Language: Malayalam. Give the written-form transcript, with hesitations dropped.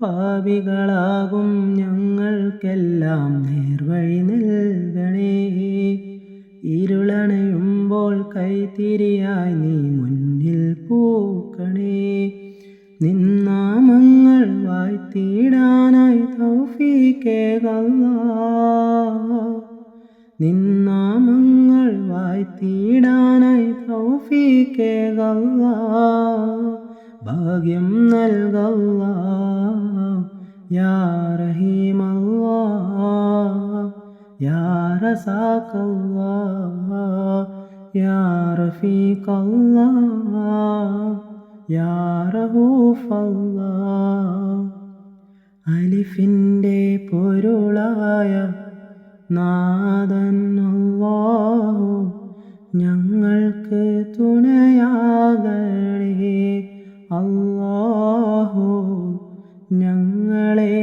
പാപികളാകും ഞങ്ങൾക്കെല്ലാം നേർവഴി നൽകണേ. ഇരുളണയുമ്പോൾ കൈത്തിരിയായി നീ മുന്നിൽ പൂക്കണേ. നിന്നാമങ്ങൾ വാഴ്ത്തിയിടാനായി തൗഫീഖേകല്ലാഹ്. നിന്നാമങ്ങൾ വാഴ്ത്തിയിടാനായി തൗഫീഖേകല്ലാഹ്. ഭാഗ്യം നൽകല്ലാഹ് യാ റഹീമല്ലാഹ്. യാ റസാഖല്ലാഹ്. യാ റഫീഖല്ലാഹ്. യാ റഊഫല്ലാഹ്. അലിഫിൻ്റെ പൊരുളായ നാഥൻ അല്ലാഹു ഞങ്ങൾക്ക് തുണയാകണേ. അല്ലാഹു ഞങ്ങളെ